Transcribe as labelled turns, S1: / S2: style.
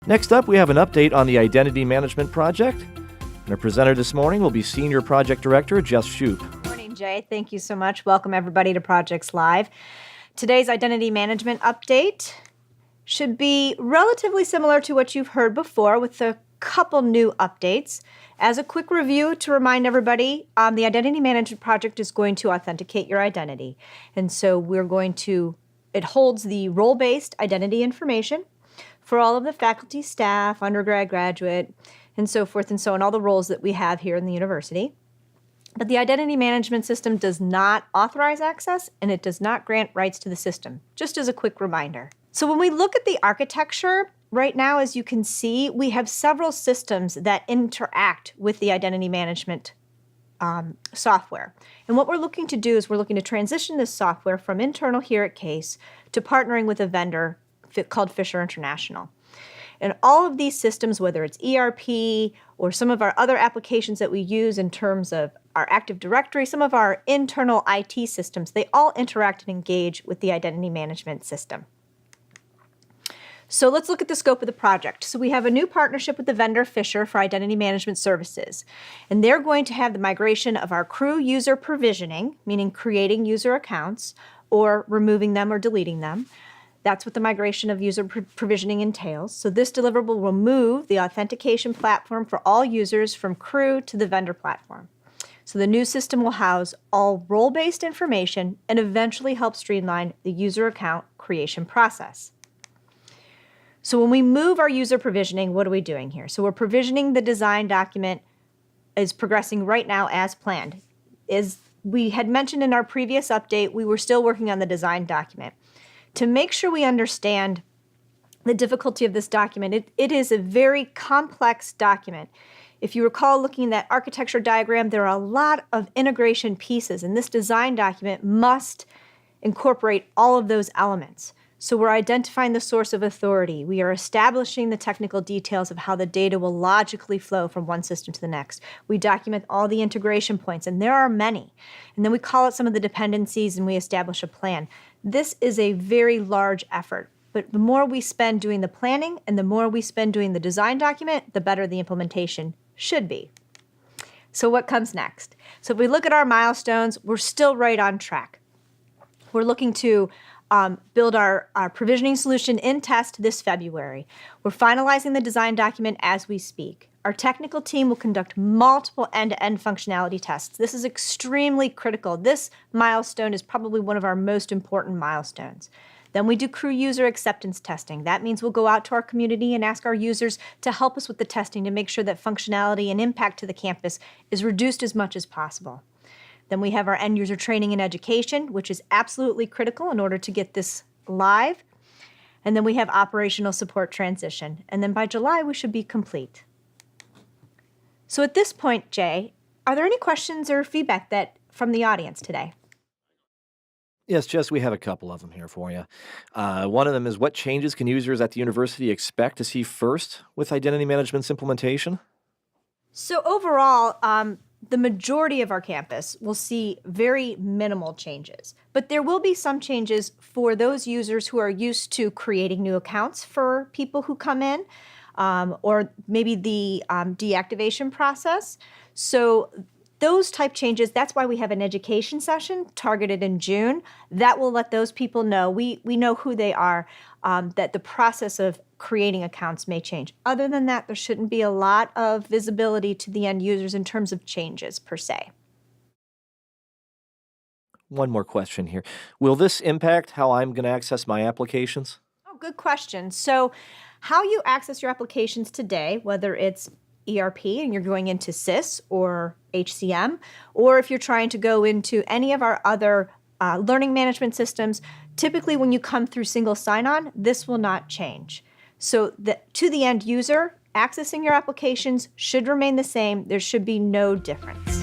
S1: Next up, we have an update on the Identity Management Project. And our presenter this morning will be Senior Project Director Jess Shoop.
S2: Good morning, Jay. Thank you so much. Welcome, everybody, to Projects Live. Today's Identity Management update should be relatively similar to what you've heard before, with a couple new updates. As a quick review to remind everybody, the Identity Management Project is going to authenticate your identity. And so it holds the role-based identity information for all of the faculty, staff, undergrad, graduate, and so forth and so on, all the roles that we have here in the university. But the identity management system does not authorize access, and it does not grant rights to the system, just as a quick reminder. So when we look at the architecture, right now, as you can see, we have several systems that interact with the identity management software. And what we're looking to do is we're looking to transition this software from internal here at CASE to partnering with a vendor called Fisher International. And all of these systems, whether it's ERP or some of our other applications that we use in terms of our Active Directory, some of our internal IT systems, they all interact and engage with the identity management system. So let's look at the scope of the project. So we have a new partnership with the vendor Fisher for identity management services. And they're going to have the migration of our crew user provisioning, meaning creating user accounts or removing them or deleting them. That's what the migration of user provisioning entails. So this deliverable will move the authentication platform for all users from crew to the vendor platform. So the new system will house all role-based information and eventually help streamline the user account creation process. So when we move our user provisioning, what are we doing here? So we're provisioning the design document is progressing right now as planned. As we had mentioned in our previous update, we were still working on the design document. To make sure we understand the difficulty of this document, it is a very complex document. If you recall looking at that architecture diagram, there are a lot of integration pieces, and this design document must incorporate all of those elements. So we're identifying the source of authority. We are establishing the technical details of how the data will logically flow from one system to the next. We document all the integration points, and there are many. And then we call out some of the dependencies, and we establish a plan. This is a very large effort, but the more we spend doing the planning and the more we spend doing the design document, the better the implementation should be. So what comes next? So if we look at our milestones, we're still right on track. We're looking to build our provisioning solution in test this February. We're finalizing the design document as we speak. Our technical team will conduct multiple end-to-end functionality tests. This is extremely critical. This milestone is probably one of our most important milestones. Then we do crew user acceptance testing. That means we'll go out to our community and ask our users to help us with the testing to make sure that functionality and impact to the campus is reduced as much as possible. Then we have our end user training and education, which is absolutely critical in order to get this live. And then we have operational support transition. And then by July, we should be complete. So at this point, Jay, are there any questions or feedback from the audience today?
S1: Yes, Jess, we have a couple of them here for you. One of them is, what changes can users at the university expect to see first with identity management's implementation?
S2: So overall, the majority of our campus will see very minimal changes, but there will be some changes for those users who are used to creating new accounts for people who come in, or maybe the deactivation process. So those type changes, that's why we have an education session targeted in June. That will let those people know, we know who they are, that the process of creating accounts may change. Other than that, there shouldn't be a lot of visibility to the end users in terms of changes per se.
S1: One more question here. Will this impact how I'm going to access my applications?
S2: Oh, good question. So how you access your applications today, whether it's ERP and you're going into SIS or HCM, or if you're trying to go into any of our other learning management systems, typically when you come through single sign-on, this will not change. So to the end user, accessing your applications should remain the same. There should be no difference.